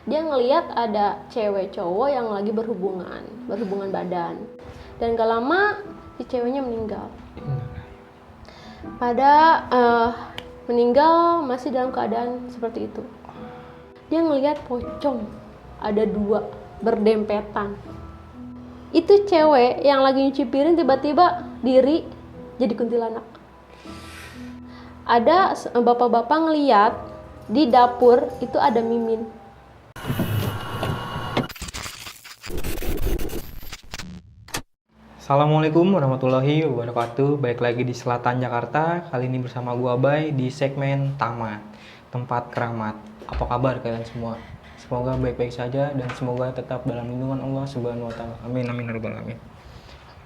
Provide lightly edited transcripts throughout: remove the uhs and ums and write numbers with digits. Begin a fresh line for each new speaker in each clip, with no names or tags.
dia ngelihat ada cewek cowok yang lagi berhubungan badan, dan gak lama si ceweknya meninggal. Pada meninggal masih dalam keadaan seperti itu. Dia ngelihat pocong ada 2 berdempetan. Itu cewek yang lagi nyuci piring tiba-tiba diri jadi kuntilanak. Ada bapak-bapak ngeliat di dapur itu ada Mimin.
Assalamualaikum warahmatullahi wabarakatuh. Balik lagi di Selatan Jakarta. Kali ini bersama gua Bay di segmen Taman, tempat keramat. Apa kabar kalian semua? Semoga baik-baik saja dan semoga tetap dalam lindungan Allah Subhanahu wa taala. Amin amin ya rabbal alamin.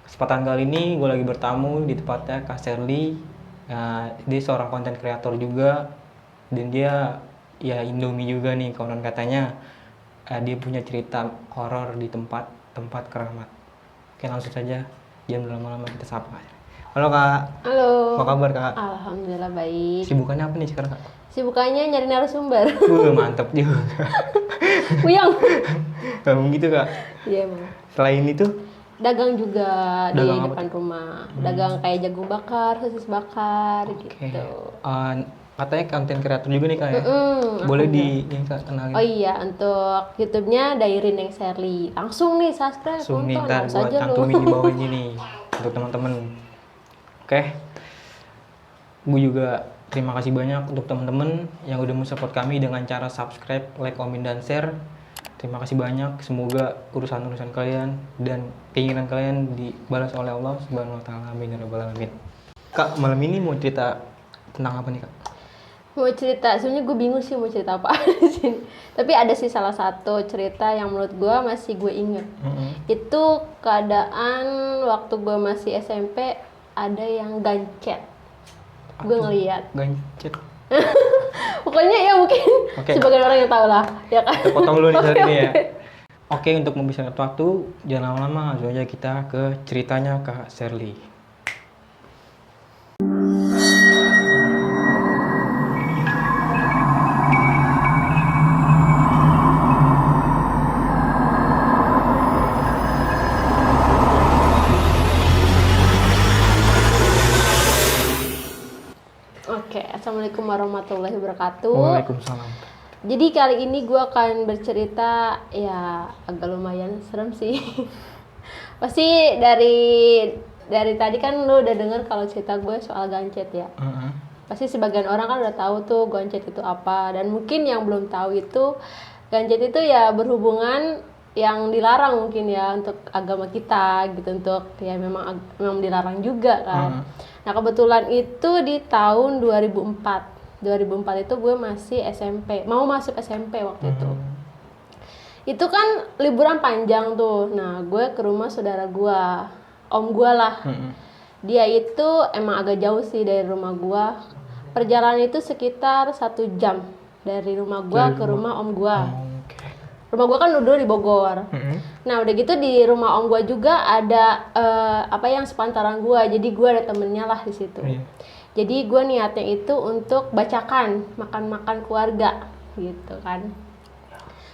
Kesempatan kali ini gue lagi bertamu di tempatnya Kak Sherly. Dia seorang konten kreator juga dan dia ya Indomie juga nih konon katanya. Dia punya cerita horor di tempat keramat. Oke, langsung saja, jangan lama-lama kita sapa. Halo Kak.
Halo.
Apa kabar Kak?
Alhamdulillah baik.
Sibukannya apa nih sekarang Kak?
Sibukannya nyari narasumber.
Mantap juga.
Puyang.
Kamu gitu Kak?
Iya emang.
Selain itu?
Dagang juga
Dagang
di
apa
depan
tuh?
rumah. Dagang kayak jagung bakar, sosis bakar gitu.
Katanya konten kreator juga nih Kak ya? Boleh ini Kak kenalin?
Oh iya, untuk YouTube-nya Dairin yang Sherly. Langsung nih subscribe,
Langsung nih,
tonton,
ntar
langsung
buat
aja lu.
cantumin di bawah ini nih untuk teman-teman. Oke, gue juga terima kasih banyak untuk teman-teman yang udah mensupport kami dengan cara subscribe, like, komen, dan share. Terima kasih banyak. Semoga urusan-urusan kalian dan keinginan kalian dibalas oleh Allah Subhanahu wa taala. Amin ya rabbal alamin. Kak, malam ini mau cerita tentang apa nih, Kak?
Mau cerita, sebenarnya gue bingung sih mau cerita apa di sini. Tapi ada sih salah satu cerita yang menurut gue masih gue inget. Itu keadaan waktu gue masih SMP ada yang gancet. Gue ngeliat.
Gancet.
Pokoknya ya mungkin sebagian orang yang tahu lah, ya kan.
Kita potong dulu nih hari ini ya. Oke, untuk membisanya waktu, jangan lama-lama, langsung aja kita ke ceritanya Kak Sherly.
Oke, assalamualaikum warahmatullahi wabarakatuh.
Waalaikumsalam.
Jadi kali ini gue akan bercerita ya agak lumayan serem sih. Pasti dari tadi kan lu udah denger kalau cerita gue soal gancet ya. Pasti sebagian orang kan udah tahu tuh gancet itu apa, dan mungkin yang belum tahu itu gancet itu ya berhubungan yang dilarang mungkin ya untuk agama kita gitu, untuk ya memang dilarang juga kan. Nah kebetulan itu di tahun 2004 itu gue masih SMP, mau masuk SMP waktu itu. Itu kan liburan panjang tuh. Nah gue ke rumah saudara gue, om gue lah. Dia itu emang agak jauh sih dari rumah gue. Perjalanan itu sekitar 1 jam dari rumah gue ke rumah om gue. Rumah gue kan dulu di Bogor. Nah udah gitu di rumah om gue juga ada yang sepantaran gue. Jadi gue ada temennya lah di situ. Jadi gue niatnya itu untuk bacakan, makan-makan keluarga gitu kan.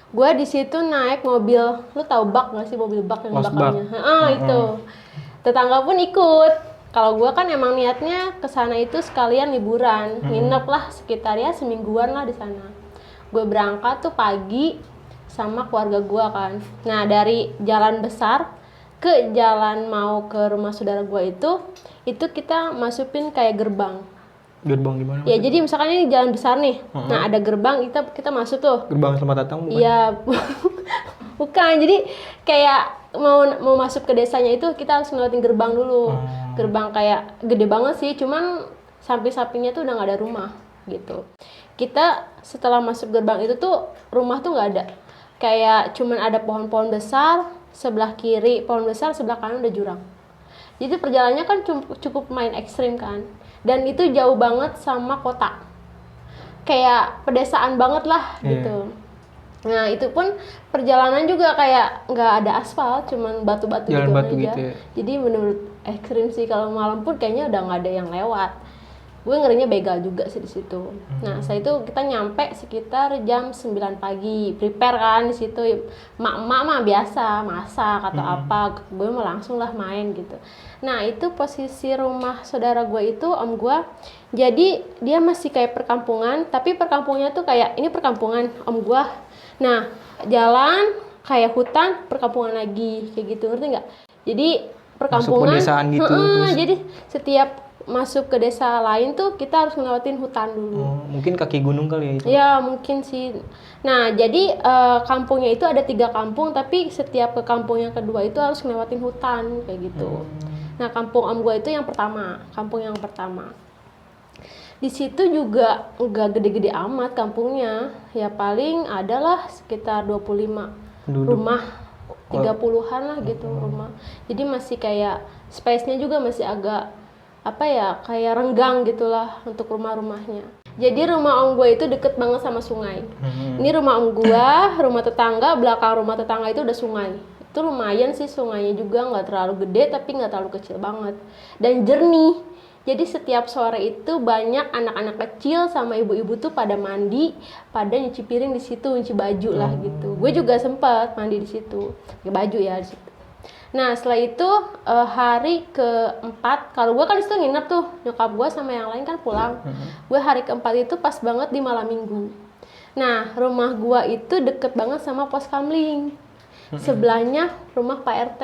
Gue di situ naik mobil, lu tahu bak nggak sih, mobil bak yang belakangnya? Itu. Tetangga pun ikut. Kalau gue kan emang niatnya ke sana itu sekalian liburan, nginep lah sekitar ya semingguan lah di sana. Gue berangkat tuh pagi sama keluarga gue kan. Nah dari jalan besar ke jalan mau ke rumah saudara gue itu kita masukin kayak gerbang.
Gerbang gimana?
Ya jadi misalkan ini jalan besar nih, nah ada gerbang, kita masuk tuh.
Gerbang selamat datang bukan?
Iya, bukan. Jadi kayak mau masuk ke desanya itu kita harus ngelewatin gerbang dulu. Gerbang kayak gede banget sih, cuman samping-sampingnya tuh udah nggak ada rumah gitu. Kita setelah masuk gerbang itu tuh rumah tuh nggak ada. Kayak cuman ada pohon-pohon besar, sebelah kiri pohon besar, sebelah kanan udah jurang. Jadi perjalanannya kan cukup main ekstrim kan. Dan itu jauh banget sama kota. Kayak pedesaan banget lah gitu. Nah itu pun perjalanan juga kayak nggak ada aspal, cuman batu-batu gitu aja.
Gitu ya.
Jadi menurut ekstrim sih, kalau malam pun kayaknya udah nggak ada yang lewat. gue ngerinya begal juga sih di situ. Nah, setelah itu kita nyampe sekitar jam 9 pagi. Prepare kan di situ. Mak-mak mah biasa masak atau apa. Gue mau langsung lah main gitu. Nah, itu posisi rumah saudara gue itu om gue. Jadi dia masih kayak perkampungan, tapi perkampungannya tuh kayak ini perkampungan om gue. Nah, jalan kayak hutan, perkampungan lagi kayak gitu, ngerti nggak? Jadi perkampungan,
Masuk pedesaan gitu, terus
jadi setiap masuk ke desa lain tuh kita harus ngelewatin hutan dulu.
mungkin kaki gunung kali ya itu.
Ya mungkin sih. Nah jadi kampungnya itu ada 3 kampung, tapi setiap ke kampung yang kedua itu harus ngelewatin hutan kayak gitu. Nah kampung om gue itu yang pertama, kampung yang pertama. Di situ juga nggak gede-gede amat kampungnya, ya paling adalah sekitar 25
Penduduk.
rumah, 30-an lah gitu rumah. Jadi masih kayak space-nya juga masih agak apa ya, kayak renggang gitulah untuk rumah-rumahnya. Jadi rumah om gue itu deket banget sama sungai. Ini rumah om gue, rumah tetangga, belakang rumah tetangga itu udah sungai. Itu lumayan sih sungainya juga, nggak terlalu gede tapi nggak terlalu kecil banget. Dan jernih. Jadi setiap sore itu banyak anak-anak kecil sama ibu-ibu tuh pada mandi, pada nyuci piring di situ, nyuci baju lah gitu. Gue juga sempet mandi di situ, pakai baju ya di situ. Nah setelah itu hari keempat, kalau gue kan di situ nginep tuh, nyokap gue sama yang lain kan pulang. Gue hari keempat itu pas banget di malam minggu. Nah rumah gue itu deket banget sama pos kamling, sebelahnya rumah Pak RT.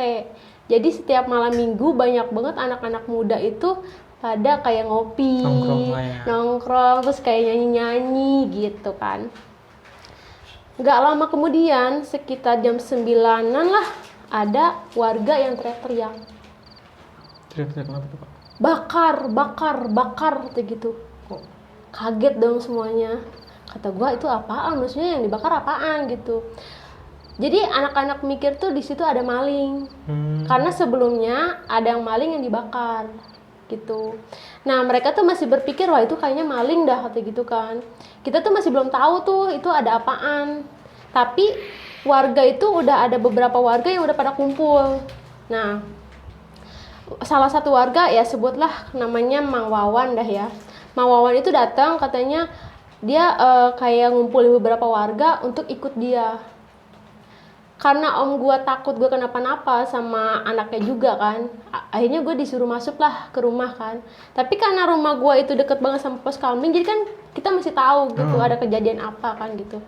Jadi setiap malam minggu banyak banget anak-anak muda itu pada kayak ngopi, nongkrong, terus kayak nyanyi-nyanyi gitu kan. Gak lama kemudian, sekitar jam 9-an lah, ada warga yang teriak-teriak.
Teriak-teriak apa tuh Pak?
Bakar, kayak gitu. Kaget dong semuanya. Kata gua itu apaan? Maksudnya yang dibakar apaan gitu. Jadi anak-anak mikir tuh di situ ada maling. Karena sebelumnya ada yang maling yang dibakar gitu. Nah mereka tuh masih berpikir wah itu kayaknya maling dah kata gitu kan. Kita tuh masih belum tahu tuh itu ada apaan. Tapi warga itu udah ada beberapa warga yang udah pada kumpul. Nah salah satu warga ya sebutlah namanya Mang Wawan dah ya. Mang Wawan itu datang, katanya dia kayak ngumpulin beberapa warga untuk ikut dia. Karena om gue takut gue kenapa-napa sama anaknya juga kan, akhirnya gue disuruh masuk lah ke rumah kan. Tapi karena rumah gue itu deket banget sama pos kamling, jadi kan kita masih tahu gitu ada kejadian apa kan gitu.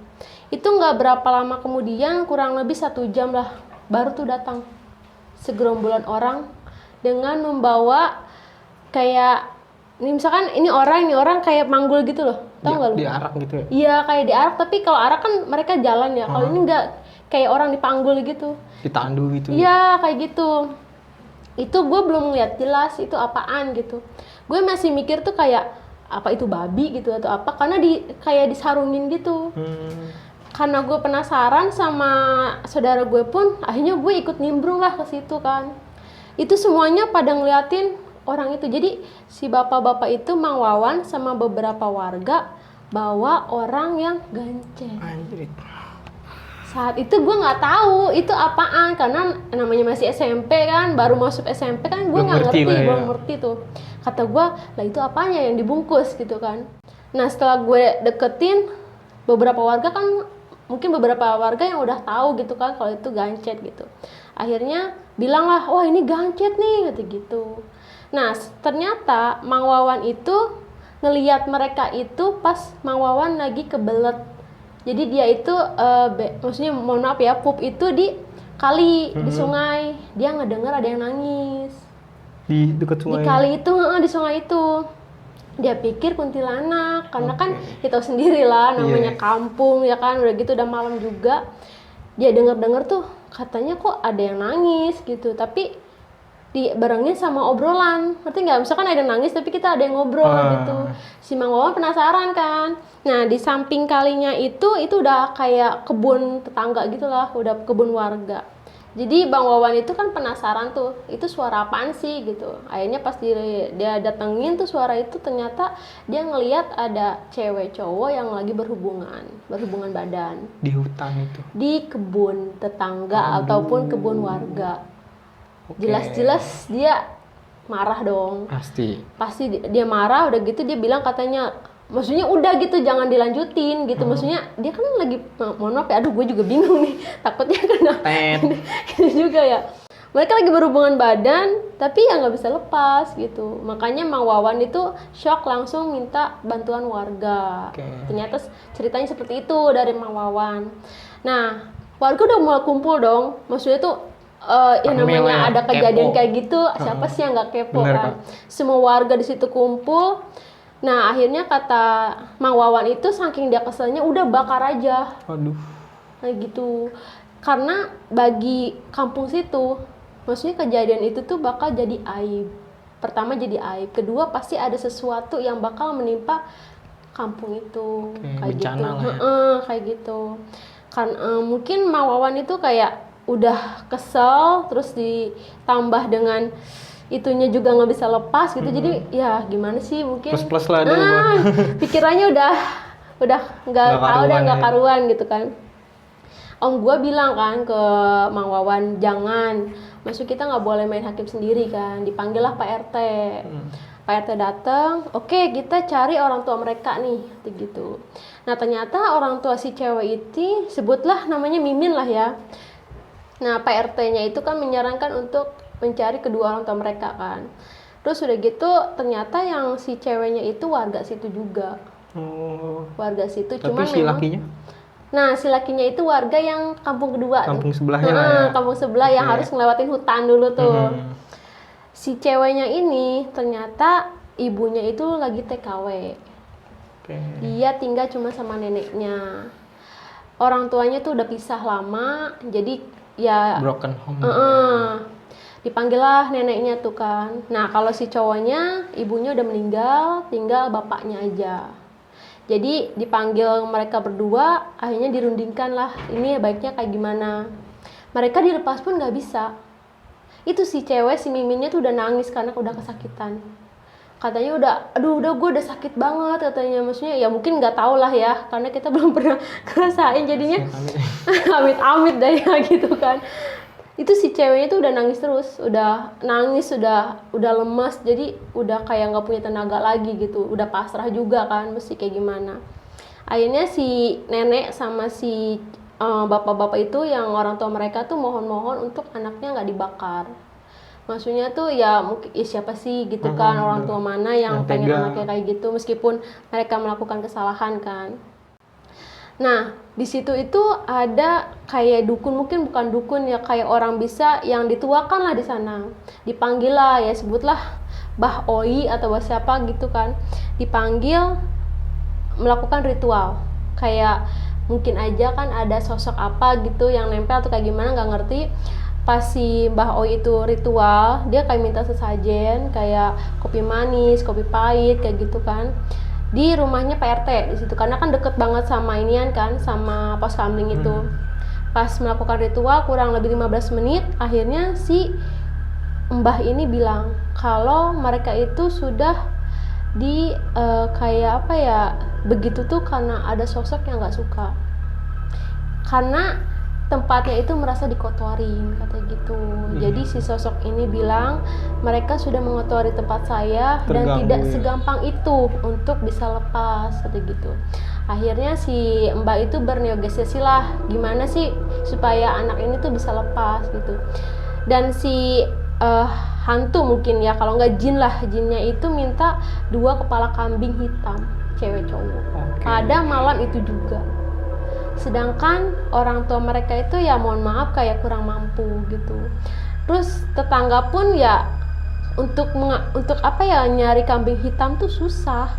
Itu nggak berapa lama kemudian, kurang lebih 1 jam lah, baru tuh datang segerombolan orang dengan membawa kayak ini misalkan ini orang kayak manggul gitu loh, tau nggak lu?
Diarak gitu ya?
Iya kayak diarak, tapi kalau arak kan mereka jalan ya, kalau ini nggak, kayak orang dipanggul gitu.
Ditandu gitu?
Iya kayak gitu. Itu gue belum ngeliat jelas itu apaan gitu. Gue masih mikir tuh kayak apa itu babi gitu atau apa, karena kayak disarungin gitu. Karena gue penasaran sama saudara gue pun, akhirnya gue ikut nimbrung lah ke situ kan. Itu semuanya pada ngeliatin orang itu. Jadi si bapak-bapak itu Mang Wawan sama beberapa warga bawa orang yang gancet.
Anjir.
Saat itu gue nggak tahu itu apaan, karena namanya masih SMP kan, baru masuk SMP kan, gue nggak ngerti, belum ngerti tuh. Kata gue, lah itu apanya yang dibungkus gitu kan. Nah setelah gue deketin, beberapa warga kan, mungkin beberapa warga yang udah tahu gitu kan kalau itu gancet gitu. Akhirnya bilang lah, wah ini gancet nih gitu. Nah ternyata Mang Wawan itu ngelihat mereka itu pas Mang Wawan lagi kebelet. Jadi dia itu maksudnya mohon maaf ya, pup itu di kali, di sungai. Dia ngedenger ada yang nangis
Di dekat sungai?
Di kali itu, di sungai itu. Dia pikir kuntilanak, karena kan kita tahu sendiri lah namanya kampung ya kan, udah gitu udah malam juga. Dia denger tuh katanya kok ada yang nangis gitu, tapi dibarengin sama obrolan, ngerti nggak? Misalkan ada yang nangis tapi kita ada yang ngobrol gitu. Si Mang Wawan penasaran kan. Nah di samping kalinya itu udah kayak kebun tetangga gitulah, udah kebun warga. Jadi Bang Wawan itu kan penasaran tuh, itu suara apaan sih gitu. Akhirnya pas dia datengin tuh suara itu, ternyata dia ngelihat ada cewek cowok yang lagi berhubungan badan.
Di hutan itu? Di
kebun tetangga ataupun kebun warga. Jelas-jelas dia marah dong.
Pasti
Dia marah, udah gitu dia bilang katanya, maksudnya udah gitu jangan dilanjutin gitu. Maksudnya dia kan lagi, mohon maaf ya, aduh gue juga bingung nih, takutnya kena gitu juga ya. Mereka lagi berhubungan badan tapi ya nggak bisa lepas gitu. Makanya Mang Wawan itu shock, langsung minta bantuan warga. Ternyata ceritanya seperti itu dari Mang Wawan. Nah, warga udah mulai kumpul dong. Maksudnya tuh yang namanya ada kejadian kayak gitu, siapa sih yang nggak kepo kan? Semua warga di situ kumpul. Nah, akhirnya kata Mang Wawan itu saking dia keselnya, udah bakar aja.
Waduh.
Kayak gitu. Karena bagi kampung situ, maksudnya kejadian itu tuh bakal jadi aib. Pertama jadi aib, kedua pasti ada sesuatu yang bakal menimpa kampung itu. Kayak gitu. Kayak gitu. Kan mungkin Mang Wawan itu kayak udah kesel, terus ditambah dengan itunya juga nggak bisa lepas gitu. Jadi ya gimana sih, mungkin
plus lah
pikirannya udah nggak tahu, udah nggak karuan gitu kan. Om gue bilang kan ke Mang Wawan, jangan, maksud kita nggak boleh main hakim sendiri kan. Dipanggil lah Pak RT. Pak RT datang, oke, kita cari orang tua mereka nih, gitu. Nah, ternyata orang tua si cewek itu, sebutlah namanya Mimin lah ya. Nah, Pak RT-nya itu kan menyarankan untuk mencari kedua orang tua mereka kan. Terus udah gitu ternyata yang si ceweknya itu warga situ juga. Warga situ. Tapi cuman
si lakinya?
Nah, si lakinya itu warga yang kampung kedua.
Kampung sebelahnya lah ya.
Kampung sebelah yang harus ngelewatin hutan dulu tuh. Si ceweknya ini ternyata ibunya itu lagi TKW. Dia tinggal cuma sama neneknya. Orang tuanya tuh udah pisah lama, jadi ya
broken home.
Dipanggil lah neneknya tuh kan. Nah, kalau si cowoknya ibunya udah meninggal, tinggal bapaknya aja. Jadi dipanggil mereka berdua, akhirnya dirundingkan lah, ini baiknya kayak gimana. Mereka dilepas pun nggak bisa. Itu si cewek, si Miminnya tuh udah nangis karena udah kesakitan. Katanya udah gue udah sakit banget katanya. Maksudnya ya mungkin nggak tahu lah ya, karena kita belum pernah ngerasain jadinya. Amit-amit dah ya gitu kan. Itu si ceweknya tuh udah nangis terus, udah nangis, udah lemas, jadi udah kayak nggak punya tenaga lagi gitu, udah pasrah juga kan, mesti kayak gimana. Akhirnya si nenek sama si bapak-bapak itu yang orang tua mereka tuh mohon-mohon untuk anaknya nggak dibakar. Maksudnya tuh ya mungkin ya siapa sih gitu kan, orang tua mana yang pengen anaknya kayak gitu meskipun mereka melakukan kesalahan kan. Nah, di situ itu ada kayak dukun, mungkin bukan dukun ya, kayak orang bisa yang dituakan lah di sana. Dipanggil lah ya, sebutlah Mbah Oi atau siapa gitu kan. Dipanggil melakukan ritual. Kayak mungkin aja kan ada sosok apa gitu yang nempel atau kayak gimana nggak ngerti. Pas si Mbah Oi itu ritual, dia kayak minta sesajen, kayak kopi manis, kopi pahit kayak gitu kan. Di rumahnya Pak RT di situ, karena kan deket banget sama inian kan, sama pos kamling itu. Pas melakukan ritual kurang lebih 15 menit, akhirnya si mbah ini bilang kalau mereka itu sudah di kayak apa ya, begitu tuh karena ada sosok yang nggak suka, karena tempatnya itu merasa dikotorin kata gitu. Jadi si sosok ini bilang mereka sudah mengotori tempat saya dan tidak segampang itu untuk bisa lepas kata gitu. Akhirnya si mbak itu bernegosiasi lah gimana sih supaya anak ini tuh bisa lepas gitu. Dan si hantu mungkin ya, kalau nggak jin lah, jinnya itu minta 2 kepala kambing hitam cewek cowok pada malam itu juga. Sedangkan orang tua mereka itu ya mohon maaf kayak kurang mampu gitu. Terus tetangga pun ya untuk apa ya, nyari kambing hitam tuh susah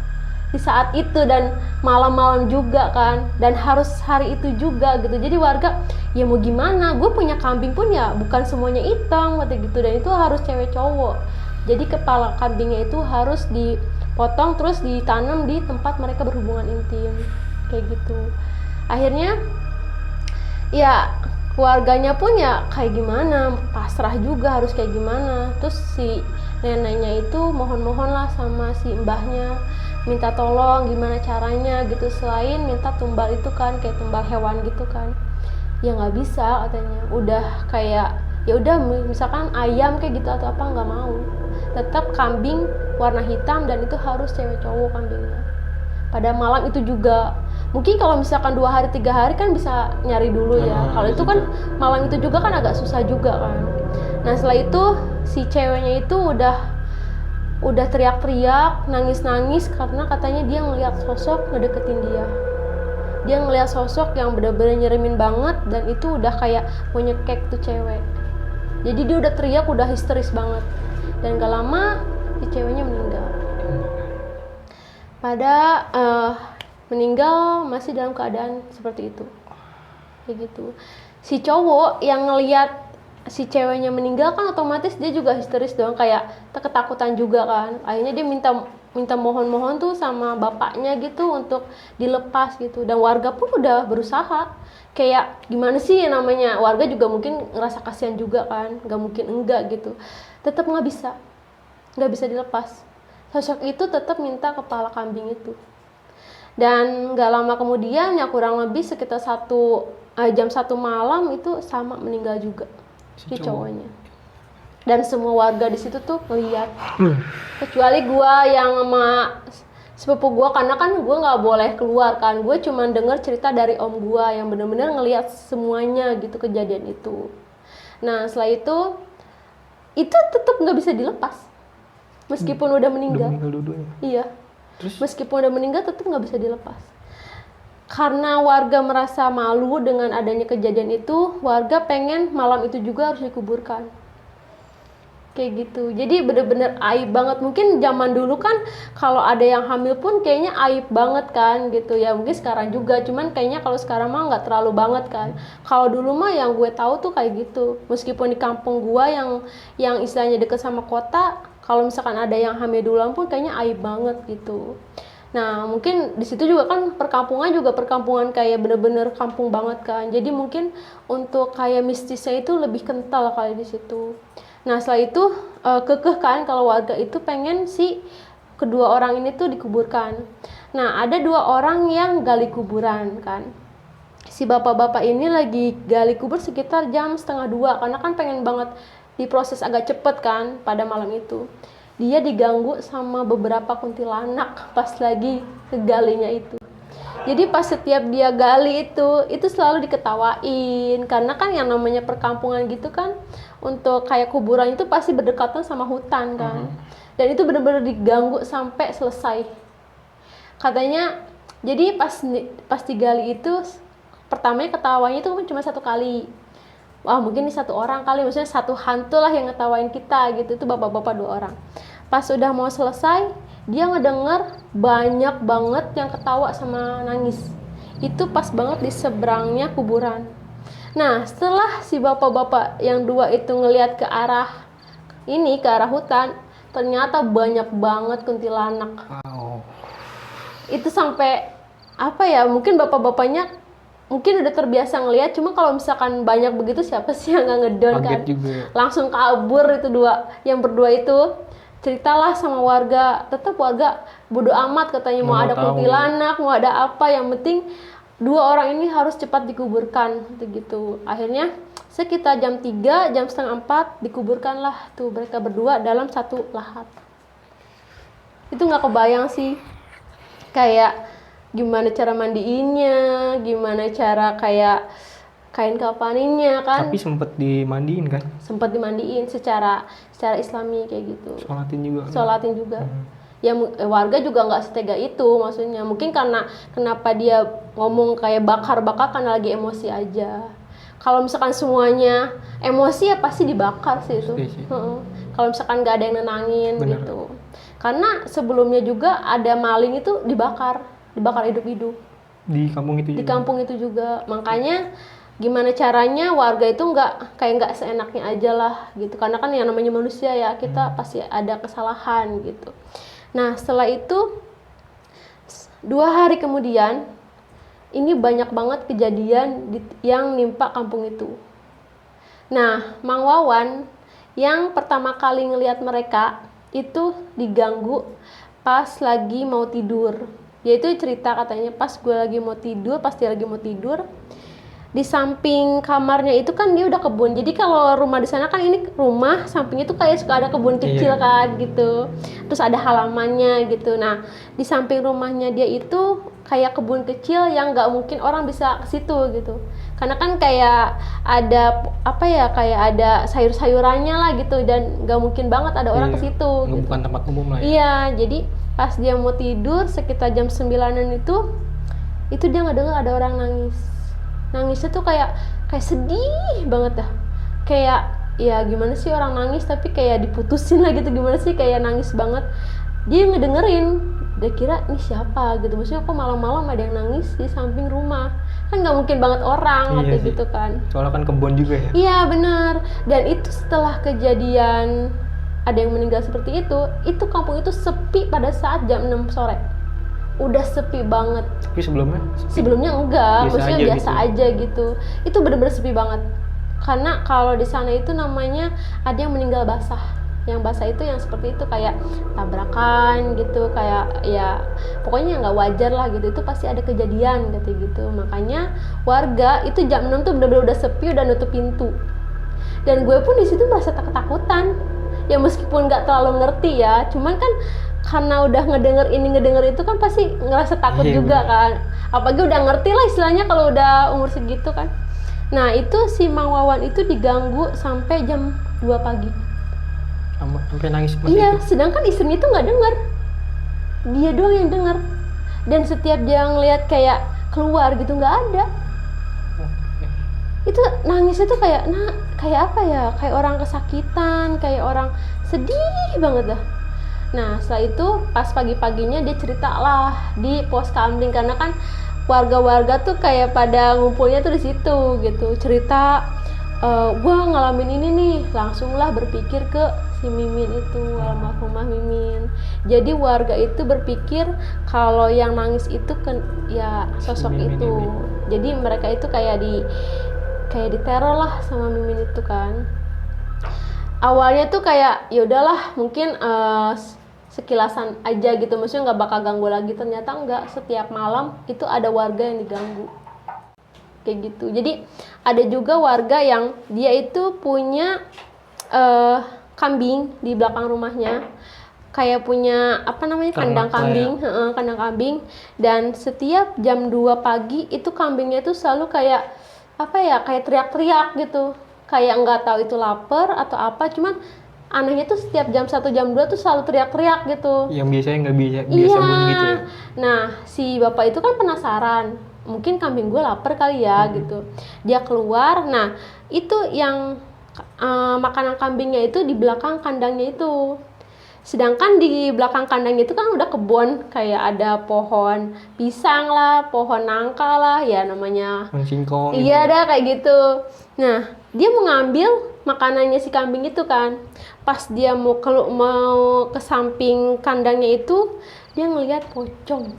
di saat itu dan malam-malam juga kan, dan harus hari itu juga gitu. Jadi warga ya mau gimana, gue punya kambing pun ya bukan semuanya hitam gitu, dan itu harus cewek cowok. Jadi kepala kambingnya itu harus dipotong terus ditanam di tempat mereka berhubungan intim kayak gitu. Akhirnya ya keluarganya pun ya kayak gimana, pasrah juga harus kayak gimana. Terus si neneknya itu mohon-mohon lah sama si mbahnya, minta tolong gimana caranya gitu, selain minta tumbal itu kan, kayak tumbal hewan gitu kan. Ya nggak bisa katanya, udah kayak ya udah misalkan ayam kayak gitu atau apa, nggak mau, tetap kambing warna hitam dan itu harus cewek cowok kambingnya pada malam itu juga. Mungkin kalau misalkan 2 hari 3 hari kan bisa nyari dulu ya, kalau itu kan malam itu juga kan agak susah juga kan. Nah setelah itu si ceweknya itu udah teriak-teriak, nangis-nangis karena katanya dia ngelihat sosok ngedeketin dia ngelihat sosok yang benar-benar nyeremin banget, dan itu udah kayak mau nyekek tuh cewek. Jadi dia udah teriak, udah histeris banget, dan gak lama si ceweknya meninggal. Pada meninggal masih dalam keadaan seperti itu, kayak gitu. Si cowok yang ngelihat si ceweknya meninggal kan otomatis dia juga histeris dong, kayak ketakutan juga kan. Akhirnya dia minta mohon-mohon tuh sama bapaknya gitu untuk dilepas gitu, dan warga pun udah berusaha. Kayak gimana sih namanya warga juga mungkin ngerasa kasihan juga kan, nggak mungkin enggak gitu, tetap nggak bisa dilepas. Sosok itu tetap minta kepala kambing itu. Dan nggak lama kemudian ya kurang lebih sekitar jam 1 malam itu sama meninggal juga si cowoknya. Dan semua warga di situ tuh ngeliat, kecuali gua yang sama sepupu gua, karena kan gua nggak boleh keluar kan, gue cuma denger cerita dari om gua yang bener-bener ngeliat semuanya gitu kejadian itu. Nah setelah itu tetap nggak bisa dilepas meskipun udah meninggal. Iya. Terus? Meskipun udah meninggal tetap nggak bisa dilepas. Karena warga merasa malu dengan adanya kejadian itu, warga pengen malam itu juga harus dikuburkan. Kayak gitu. Jadi bener-bener aib banget. Mungkin zaman dulu kan kalau ada yang hamil pun kayaknya aib banget kan gitu ya. Mungkin sekarang juga, cuman kayaknya kalau sekarang mah nggak terlalu banget kan. Kalau dulu mah yang gue tahu tuh kayak gitu. Meskipun di kampung gue yang istilahnya deket sama kota, kalau misalkan ada yang hamil duluan pun kayaknya aib banget gitu. Nah mungkin di situ juga kan perkampungan kayak bener-bener kampung banget kan. Jadi mungkin untuk kayak mistisnya itu lebih kental kali di situ. Nah setelah itu kekeh kan kalau warga itu pengen si kedua orang ini tuh dikuburkan. Nah ada 2 orang yang gali kuburan kan. Si bapak-bapak ini lagi gali kubur sekitar jam 1:30 karena kan pengen banget diproses agak cepet kan pada malam itu. Dia diganggu sama beberapa kuntilanak pas lagi kegalinya itu. Jadi pas setiap dia gali itu selalu diketawain, karena kan yang namanya perkampungan gitu kan, untuk kayak kuburan itu pasti berdekatan sama hutan kan. Dan itu benar-benar diganggu sampai selesai. Katanya jadi pas digali itu pertamanya ketawanya itu cuma 1 kali. Wah mungkin ini 1 orang kali, maksudnya 1 hantu lah yang ngetawain kita gitu. Itu bapak-bapak 2 orang. Pas udah mau selesai, dia ngedenger banyak banget yang ketawa sama nangis. Itu pas banget di seberangnya kuburan. Nah setelah si bapak-bapak yang 2 itu ngelihat ke arah hutan, ternyata banyak banget kuntilanak.
Wow.
Itu sampai apa ya, mungkin bapak-bapaknya mungkin udah terbiasa ngelihat, cuma kalau misalkan banyak begitu siapa sih yang nggak ngedon kan. Langsung kabur itu yang berdua itu. Ceritalah sama warga, tetap warga bodo amat katanya, mau ada kuntilanak, mau ada apa, yang penting 2 orang ini harus cepat dikuburkan gitu. Akhirnya sekitar jam 3, jam 3:30 dikuburkanlah tuh mereka berdua dalam 1 lahat. Itu nggak kebayang sih kayak gimana cara mandiinnya, gimana cara kayak kain kafaninnya kan.
Tapi sempet dimandiin kan?
Sempet dimandiin secara Islami kayak gitu. Sholatin juga. Ya warga juga nggak setega itu, maksudnya mungkin karena kenapa dia ngomong kayak bakar-bakar karena lagi emosi aja. Kalau misalkan semuanya emosi ya pasti dibakar sih itu. Kalau misalkan nggak ada yang nenangin. Bener. Gitu. Karena sebelumnya juga ada maling itu dibakar hidup-hidup. Di kampung itu juga. Makanya gimana caranya warga itu nggak seenaknya aja lah gitu, karena kan yang namanya manusia ya, kita pasti ada kesalahan gitu. Nah setelah itu 2 hari kemudian ini banyak banget kejadian yang nimpa kampung itu. Nah Mang Wawan yang pertama kali ngelihat mereka itu diganggu pas lagi mau tidur. Yaitu cerita katanya pas dia lagi mau tidur, di samping kamarnya itu kan dia udah kebun. Jadi kalau rumah di sana kan ini rumah, sampingnya tuh kayak suka ada kebun kecil kan gitu. Terus ada halamannya gitu. Nah, di samping rumahnya dia itu kayak kebun kecil yang nggak mungkin orang bisa ke situ gitu. Karena kan kayak ada apa ya, kayak ada sayur-sayurannya lah gitu, dan nggak mungkin banget ada orang ke situ gitu.
Bukan tempat umum lah ya.
Iya, jadi pas dia mau tidur sekitar jam 9-an itu dia ngedenger ada orang nangis. Nangisnya tuh kayak sedih banget dah. Kayak ya gimana sih orang nangis tapi kayak diputusin lah gitu, gimana sih kayak nangis banget. Dia ngedengerin, dia kira ini siapa gitu. Maksudnya kok malam-malam ada yang nangis di samping rumah. Kan nggak mungkin banget orang
Iya
gitu, gitu kan.
Soalnya kan kebun juga ya.
Iya benar. Dan itu setelah kejadian ada yang meninggal seperti itu kampung itu sepi pada saat jam 6 sore. Udah sepi banget.
Tapi
Sebelumnya enggak, maksudnya biasa
gitu.
aja gitu. Itu bener-bener sepi banget. Karena kalau di sana itu namanya ada yang meninggal basah. Yang basah itu yang seperti itu kayak tabrakan gitu, kayak ya pokoknya nggak wajar lah gitu. Itu pasti ada kejadian gitu. Makanya warga itu jam 6 tuh bener-bener udah sepi, udah nutup pintu. Dan gue pun di situ merasa ketakutan. Ya meskipun nggak terlalu ngerti ya, cuman kan karena udah ngedenger itu kan pasti ngerasa takut juga kan. Apalagi udah ngerti lah istilahnya kalau udah umur segitu kan. Nah itu si Mang Wawan itu diganggu sampai jam 2 pagi.
Sampai nangis pas
Iya,
itu.
sedangkan istrinya tuh nggak denger. Dia doang yang denger. Dan setiap dia ngeliat kayak keluar gitu nggak ada. Itu nangisnya tuh kayak apa ya, kayak orang kesakitan, kayak orang sedih banget dah. Nah setelah itu pas pagi-paginya dia cerita lah di pos kamling, karena kan warga-warga tuh kayak pada ngumpulnya tuh di situ gitu, cerita gua ngalamin ini nih, langsunglah berpikir ke si Mimin itu, almarhumah Mimin. Jadi warga itu berpikir kalau yang nangis itu kan ya sosok
Si Mimin
itu
ini.
Jadi mereka itu kayak diteror lah sama Mimin itu kan. Awalnya tuh kayak ya udahlah mungkin sekilasan aja gitu, maksudnya nggak bakal ganggu lagi. Ternyata enggak, setiap malam itu ada warga yang diganggu kayak gitu. Jadi ada juga warga yang dia itu punya kambing di belakang rumahnya, kayak punya apa namanya, kandang kambing, kandang kambing. Dan setiap jam 2 pagi itu kambingnya itu selalu kayak apa ya, kayak teriak-teriak gitu, kayak nggak tahu itu lapar atau apa, cuman anehnya tuh setiap jam 1 jam 2 tuh selalu teriak-teriak gitu.
Yang biasanya nggak biasa bunyi gitu ya.
Nah si bapak itu kan penasaran, mungkin kambing gue lapar kali ya gitu. Dia keluar, nah itu yang makanan kambingnya itu di belakang kandangnya itu. Sedangkan di belakang kandangnya itu kan udah kebun, kayak ada pohon pisang lah, pohon nangka lah, ya namanya
Pohon singkong.
iya dah kayak gitu. Nah dia mau ngambil makanannya si kambing itu kan. Pas dia mau ke samping kandangnya itu, dia ngelihat pocong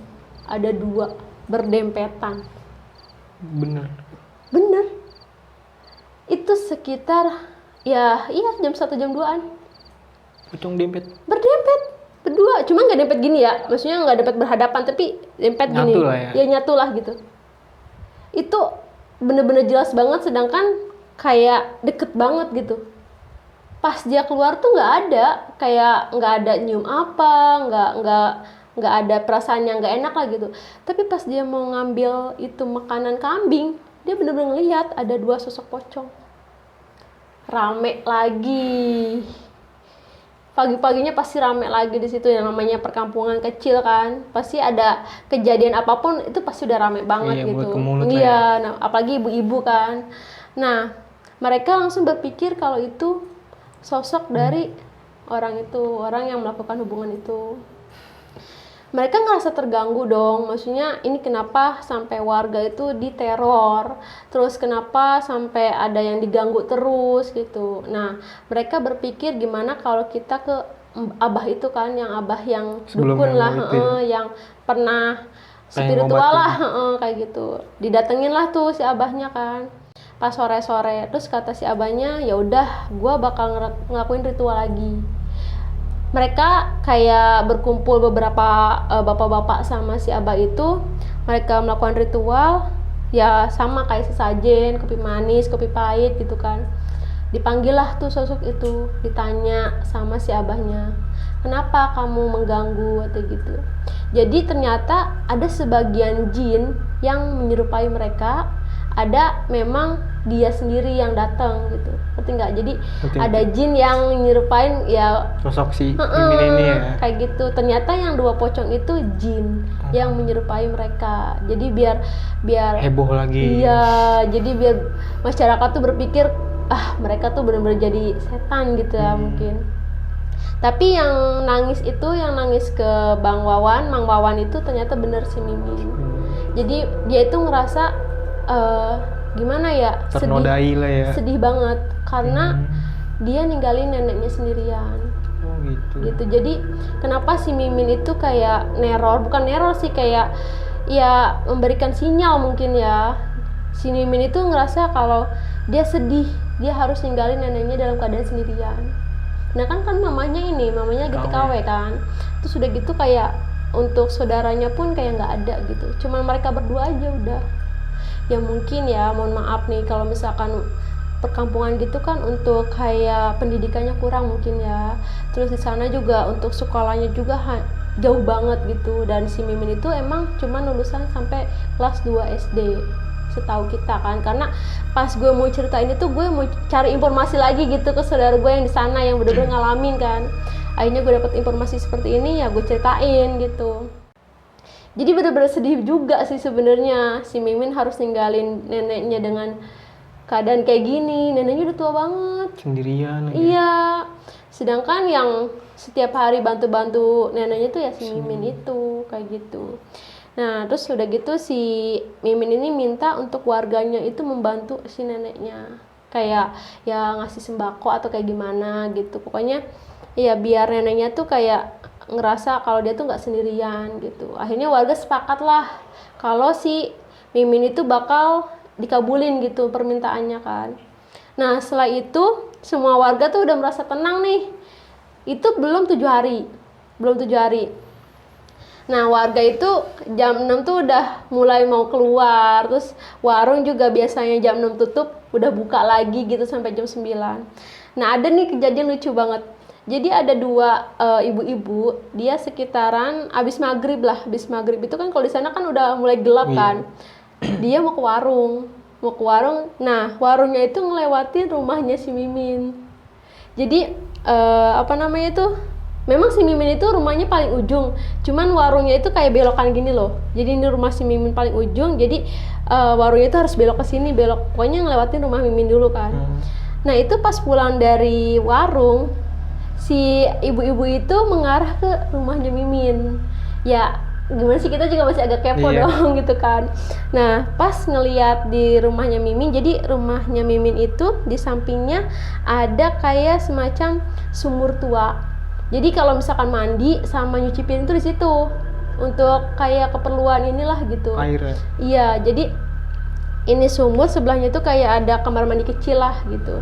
ada 2 berdempetan.
Bener.
Itu sekitar ya iya jam 1 jam 2-an
Pocong dempet.
berdempet berdua, cuma nggak dempet gini ya, maksudnya nggak dempet berhadapan tapi dempet
Nyatu
gini
lah ya.
nyatu lah gitu. Itu bener-bener jelas banget, sedangkan kayak deket banget gitu. Pas dia keluar tuh nggak ada, kayak nggak ada nyium apa, nggak ada perasaan yang nggak enak lah gitu. Tapi pas dia mau ngambil itu makanan kambing, dia bener-bener ngeliat ada 2 sosok pocong. Rame lagi. Pagi-paginya pasti rame lagi di situ, yang namanya perkampungan kecil kan. Pasti ada kejadian apapun itu pasti udah rame banget
Iya,
gitu.
mulut ke mulut lah
Iya, nah, apalagi ibu-ibu kan. Nah, mereka langsung berpikir kalau itu sosok dari orang yang melakukan hubungan itu. Mereka ngerasa terganggu dong, maksudnya ini kenapa sampai warga itu diteror, terus kenapa sampai ada yang diganggu terus gitu. Nah mereka berpikir gimana kalau kita ke abah itu kan, yang abah yang dukun lah, yang pernah spiritual lah, kayak gitu. Didatengin lah tuh si abahnya kan pas sore-sore. Terus kata si abahnya, ya udah gue bakal ngelakuin ritual lagi. Mereka kayak berkumpul beberapa bapak-bapak sama si abah itu, mereka melakukan ritual. ya sama kayak sesajen, kopi manis, kopi pahit gitu kan. Dipanggil lah tuh sosok itu, ditanya sama si abahnya, kenapa kamu mengganggu atau gitu. Jadi ternyata ada sebagian jin yang menyerupai mereka, ada memang dia sendiri yang datang gitu, ngerti nggak? Jadi
Ngerti,
ada jin yang nyerupain ya
Sosok si Mimin ini ya.
kayak gitu. Ternyata yang dua pocong itu jin yang menyerupai mereka. Jadi biar
Heboh lagi.
iya, jadi biar masyarakat tuh berpikir mereka tuh benar-benar jadi setan gitu ya mungkin. Tapi yang nangis ke Mang Wawan itu ternyata bener si Mimin. Jadi dia itu ngerasa gimana ya,
Ternodai lah ya.
sedih banget karena dia ninggalin neneknya sendirian.
Oh gitu.
Jadi kenapa si Mimin itu kayak bukan neror sih, kayak ya memberikan sinyal mungkin ya. Si Mimin itu ngerasa kalau dia sedih, dia harus ninggalin neneknya dalam keadaan sendirian. Nah kan mamanya lagi TKW kan. Terus udah gitu kayak untuk saudaranya pun kayak nggak ada gitu. Cuman mereka berdua aja udah. Ya mungkin ya, mohon maaf nih kalau misalkan perkampungan gitu kan untuk kayak pendidikannya kurang mungkin ya. Terus di sana juga untuk sekolahnya juga jauh banget gitu. Dan si Mimin itu emang cuma lulusan sampai kelas 2 SD setahu kita kan. Karena pas gue mau cerita ini tuh gue mau cari informasi lagi gitu ke saudara gue yang di sana yang bener-bener ngalamin kan. Akhirnya gue dapet informasi seperti ini, ya gue ceritain gitu. Jadi bener-bener sedih juga sih sebenarnya si Mimin harus ninggalin neneknya dengan keadaan kayak gini. Neneknya udah tua banget,
Sendirian aja.
iya. Sedangkan yang setiap hari bantu-bantu neneknya tuh ya si Mimin itu kayak gitu. Nah terus udah gitu si Mimin ini minta untuk warganya itu membantu si neneknya, kayak ya ngasih sembako atau kayak gimana gitu. Pokoknya ya biar neneknya tuh kayak ngerasa kalau dia tuh nggak sendirian gitu. Akhirnya warga sepakat lah kalau si Mimin itu bakal dikabulin gitu permintaannya kan. Nah setelah itu semua warga tuh udah merasa tenang nih. Itu belum 7 hari. Nah warga itu jam 6 tuh udah mulai mau keluar. Terus warung juga biasanya jam 6 tutup, udah buka lagi gitu sampai jam 9. Nah ada nih kejadian lucu banget. Jadi ada 2 ibu-ibu, dia sekitaran abis maghrib itu kan kalau di sana kan udah mulai gelap kan. Dia mau ke warung. Nah warungnya itu ngelewatin rumahnya si Mimin. Jadi memang si Mimin itu rumahnya paling ujung, cuman warungnya itu kayak belokan gini loh. Jadi ini rumah si Mimin paling ujung, jadi warungnya itu harus belok ke sini, pokoknya ngelewatin rumah Mimin dulu kan. Nah itu pas pulang dari warung, si ibu-ibu itu mengarah ke rumahnya Mimin. Ya gimana sih, kita juga masih agak kepo dong gitu kan. Nah pas ngeliat di rumahnya Mimin, jadi rumahnya Mimin itu di sampingnya ada kayak semacam sumur tua. Jadi kalau misalkan mandi sama nyuci piring itu di situ untuk kayak keperluan inilah gitu.
Air.
Iya, jadi ini sumur, sebelahnya tuh kayak ada kamar mandi kecil lah gitu.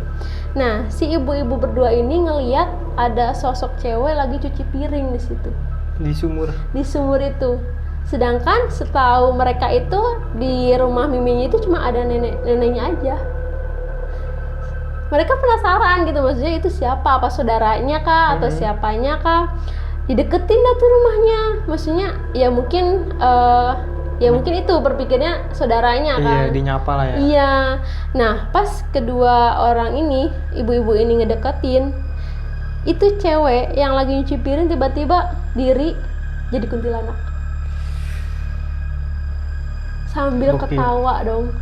Nah, si ibu-ibu berdua ini ngeliat ada sosok cewek lagi cuci piring di situ. Di sumur itu. Sedangkan setahu mereka itu di rumah Miminnya itu cuma ada neneknya aja. Mereka penasaran gitu, maksudnya itu siapa, apa saudaranya kah atau siapanya kah. Dideketin dah tuh rumahnya, maksudnya ya mungkin itu berpikirnya saudaranya kan.
Iya, dinyapa lah ya.
Iya. Nah pas kedua orang ini, ibu-ibu ini ngedeketin, itu cewek yang lagi nyuci piring tiba-tiba diri jadi kuntilanak sambil ketawa dong.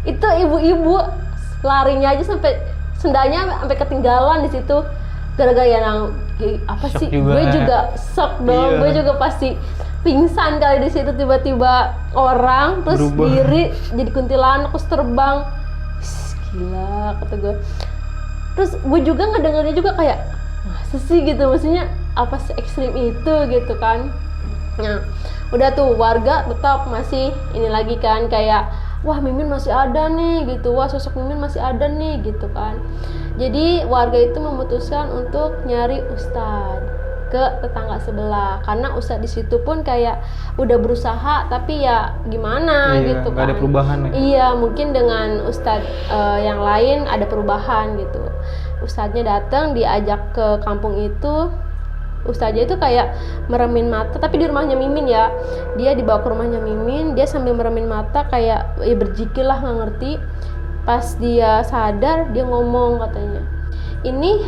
Itu ibu-ibu larinya aja sampai sendalnya sampai ketinggalan di situ gara-gara
Shock
gue juga shock dong. Gue juga pasti pingsan kali di situ, tiba-tiba orang terus
berubah.
Diri jadi kuntilanak terus terbang. Gila kata gue. Terus gue juga ngedengernya juga kayak masa sih gitu, maksudnya apa se ekstrim itu gitu kan. Nah udah tuh warga tetap masih ini lagi kan, kayak wah Mimin masih ada nih gitu, wah sosok Mimin masih ada nih gitu kan. Jadi warga itu memutuskan untuk nyari ustadz. ke tetangga sebelah, karena ustadz di situ pun kayak udah berusaha tapi ya gimana
Iya,
gitu
nggak
kan.
ada perubahan ya.
Iya, mungkin dengan ustadz yang lain ada perubahan gitu. Ustadznya datang diajak ke kampung itu, ustadznya itu kayak meremin mata, tapi di rumahnya Mimin ya, dia dibawa ke rumahnya Mimin, dia sambil meremin mata kayak ya berzikir lah, nggak ngerti. Pas dia sadar, dia ngomong katanya, ini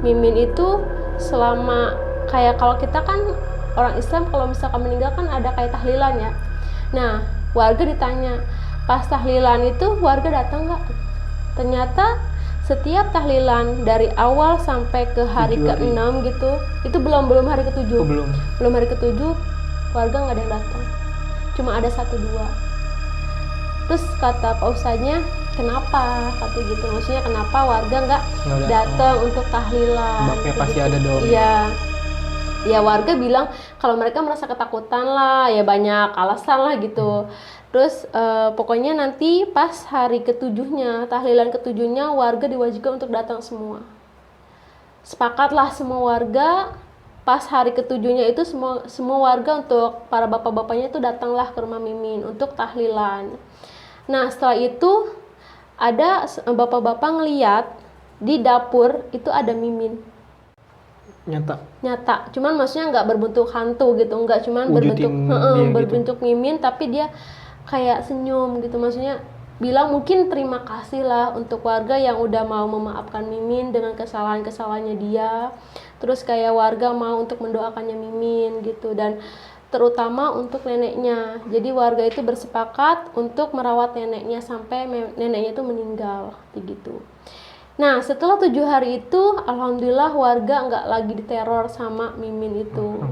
Mimin itu selama, kayak kalau kita kan orang Islam kalau misalkan meninggal kan ada kayak tahlilan ya. Nah, warga ditanya, pas tahlilan itu warga datang nggak? Ternyata setiap tahlilan dari awal sampai ke hari
7 hari.
ke-6 gitu, itu belum hari ke-7.
Oh, belum.
Hari ke-7 warga nggak ada yang datang. Cuma ada 1-2. Terus kata Pak Ustadznya, kenapa? Kata gitu. Maksudnya kenapa warga nggak datang untuk tahlilan?
Sebabnya pasti ada dong.
Iya. Ya warga bilang kalau mereka merasa ketakutan lah, ya banyak alasan lah gitu. Terus pokoknya nanti pas hari ke-7-nya, tahlilan ke-7-nya, warga diwajibkan untuk datang semua. Sepakatlah semua warga, pas hari ke-7-nya itu semua warga untuk para bapak-bapaknya itu datanglah ke rumah Mimin untuk tahlilan. Nah setelah itu ada bapak-bapak ngeliat di dapur itu ada Mimin. Nyata, cuman maksudnya nggak berbentuk hantu gitu, nggak, cuman berbentuk Mimin, tapi dia kayak senyum gitu, maksudnya bilang mungkin terima kasih lah untuk warga yang udah mau memaafkan Mimin dengan kesalahan-kesalahannya dia, terus kayak warga mau untuk mendoakannya Mimin gitu, dan terutama untuk neneknya. Jadi warga itu bersepakat untuk merawat neneknya sampai neneknya itu meninggal gitu. Nah setelah 7 hari itu, alhamdulillah warga nggak lagi diteror sama Mimin itu.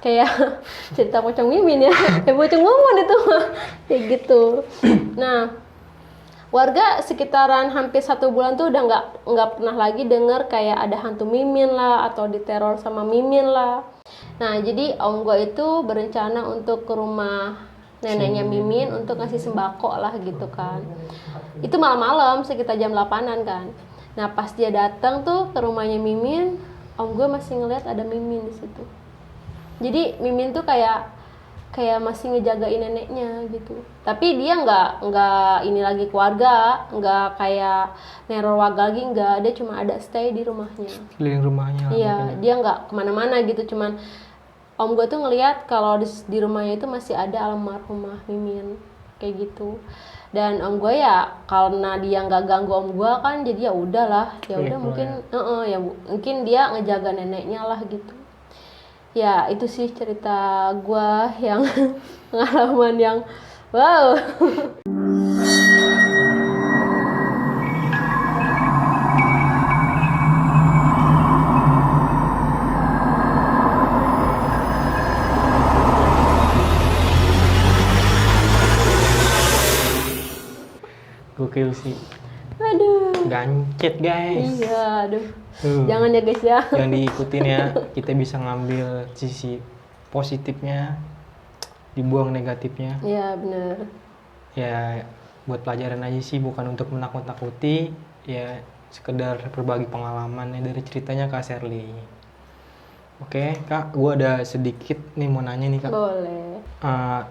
Kayak cerita pocong Mimin ya, pocong Mumun itu kayak gitu. Nah warga sekitaran hampir 1 bulan tuh udah nggak pernah lagi dengar kayak ada hantu Mimin lah atau diteror sama Mimin lah. Nah jadi om gue itu berencana untuk ke rumah neneknya Mimin untuk ngasih sembako lah gitu kan. Itu malam-malam sekitar jam 8-an kan. Nah pas dia datang tuh ke rumahnya Mimin, om gue masih ngeliat ada Mimin di situ. Jadi Mimin tuh kayak masih ngejagain neneknya gitu. Tapi dia nggak ini lagi keluarga, nggak kayak neror warga lagi, nggak. Dia cuma ada stay di rumahnya.
Keliling rumahnya.
Iya, dia nggak kemana-mana gitu. Cuman om gue tuh ngeliat kalau di rumahnya itu masih ada almarhumah Mimin kayak gitu. Dan om gue ya karena dia nggak ganggu om gue kan, jadi ya udahlah, ya udah mungkin ya mungkin dia ngejaga neneknya lah gitu. Ya itu sih cerita gue yang pengalaman yang wow.
Gokil sih.
Aduh.
Gancet guys.
Iya, aduh. Jangan ya guys ya.
Jangan diikutin ya. Kita bisa ngambil sisi positifnya, dibuang negatifnya.
Iya bener.
Ya buat pelajaran aja sih, bukan untuk menakut-nakuti. Ya sekedar berbagi pengalaman dari ceritanya Kak Sherly. Oke Kak, gue ada sedikit nih mau nanya nih Kak.
Boleh.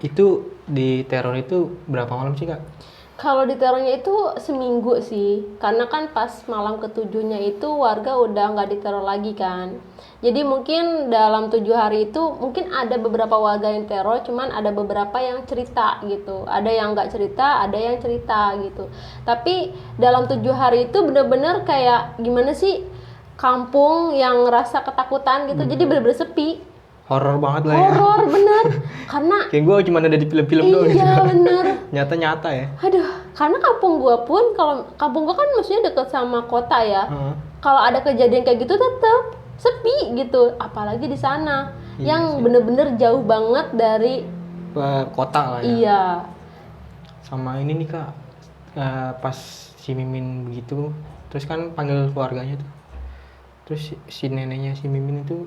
Itu di teror itu berapa malam sih Kak?
Kalau di terornya itu seminggu sih, karena kan pas malam ke-7-nya itu warga udah nggak diteror lagi kan. Jadi mungkin dalam 7 hari itu mungkin ada beberapa warga yang teror, cuman ada beberapa yang cerita gitu. Ada yang nggak cerita, ada yang cerita gitu. Tapi dalam 7 hari itu bener-bener kayak gimana sih, kampung yang ngerasa ketakutan gitu. Jadi bener-bener sepi.
Horor banget lah ya.
Horor bener, karena
kayak gue cuma ada di film-film doang.
iya bener.
Nyata-nyata ya.
Aduh, karena kampung gua pun, kalau kampung gua kan maksudnya deket sama kota ya. Kalau ada kejadian kayak gitu tetap sepi gitu, apalagi di sana yang bener-bener jauh banget dari
kota lah ya.
Iya.
Sama ini nih Kak, pas si Mimin begitu, terus kan panggil keluarganya tuh. Terus si neneknya si Mimin itu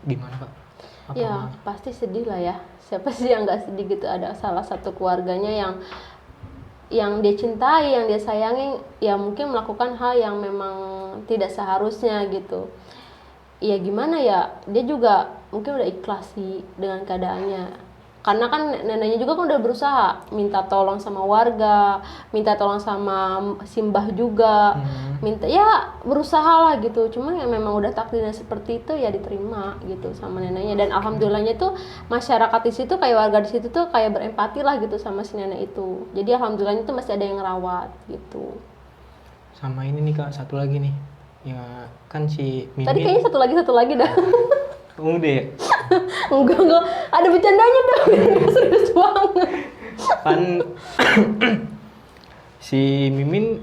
gimana Kak?
Ya pasti sedih lah ya. Siapa sih yang nggak sedih gitu, ada salah satu keluarganya yang dia cintai, yang dia sayangi, ya mungkin melakukan hal yang memang tidak seharusnya gitu. ya gimana ya, dia juga mungkin udah ikhlas sih dengan keadaannya, karena kan neneknya juga kan udah berusaha minta tolong sama warga, minta tolong sama simbah juga, minta ya berusaha lah gitu. Cuma ya memang udah takdirnya seperti itu, ya diterima gitu sama neneknya. Dan alhamdulillahnya tuh masyarakat di situ, kayak warga di situ tuh kayak berempati lah gitu sama si nenek itu. Jadi alhamdulillahnya tuh masih ada yang ngerawat gitu.
Sama ini nih Kak, satu lagi nih. Ya kan si Mimin.
Tadi kayaknya satu lagi dah.
Udah ya?
Enggak, ada bercandanya dah. Serius banget.
Kan si Mimin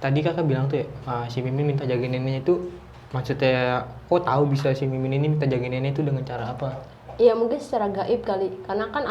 tadi Kakak bilang tuh ya, si Mimin minta jagain neneknya itu, maksudnya kok tahu bisa si Mimin ini minta jagain nenek itu dengan cara apa?
Ya mungkin secara gaib kali, karena kan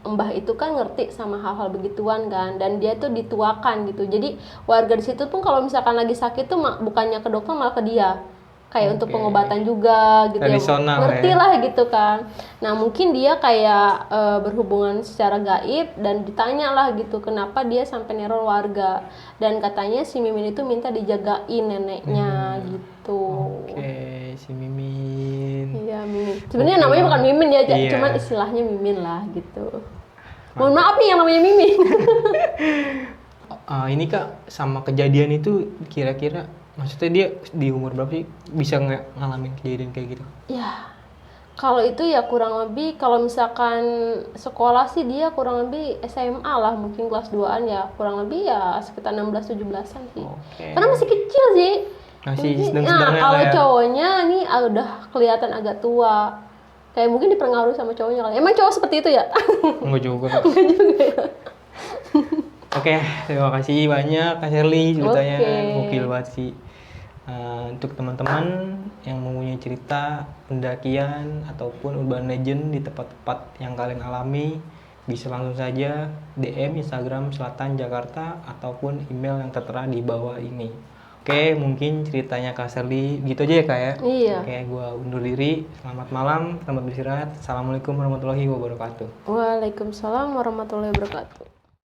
Mbah itu kan ngerti sama hal-hal begituan kan, dan dia tuh dituakan gitu. Jadi warga di situ pun kalau misalkan lagi sakit tuh bukannya ke dokter, malah ke dia. Kayak untuk pengobatan juga gitu
tradisional,
ya, ngerti lah gitu kan. Nah mungkin dia kayak berhubungan secara gaib, dan ditanya lah gitu kenapa dia sampai neror warga, dan katanya si Mimin itu minta dijagain neneknya gitu.
Oke, si Mimin.
Iya, Mimin. Sebenarnya namanya bukan Mimin ya,
Iya.
cuman istilahnya Mimin lah gitu. Mohon maaf nih yang namanya Mimin.
Ini Kak, sama kejadian itu kira-kira, maksudnya dia di umur berapa sih bisa ngalamin kejadian kayak gitu?
Ya, kalau itu ya kurang lebih, kalau misalkan sekolah sih dia kurang lebih SMA lah, mungkin kelas 2-an ya, kurang lebih ya sekitar 16-17an sih.
Oke.
Karena masih kecil sih.
Masih
Nah,
sedang-sedangnya
kalau
lah ya.
cowoknya nih udah kelihatan agak tua. Kayak mungkin dipengaruhi sama cowoknya kali. Emang cowok seperti itu ya?
Enggak juga Kak. Oke, terima kasih banyak Kak Sherly ceritanya.
Oke.
Gokil banget sih. Untuk teman-teman yang mempunyai cerita pendakian ataupun urban legend di tempat-tempat yang kalian alami, bisa langsung saja DM Instagram Selatan Jakarta ataupun email yang tertera di bawah ini. Oke, mungkin ceritanya Kak Sherly gitu aja ya Kak ya?
Iya.
Oke, gua undur diri. Selamat malam, selamat beristirahat. Assalamualaikum warahmatullahi wabarakatuh.
Waalaikumsalam warahmatullahi wabarakatuh.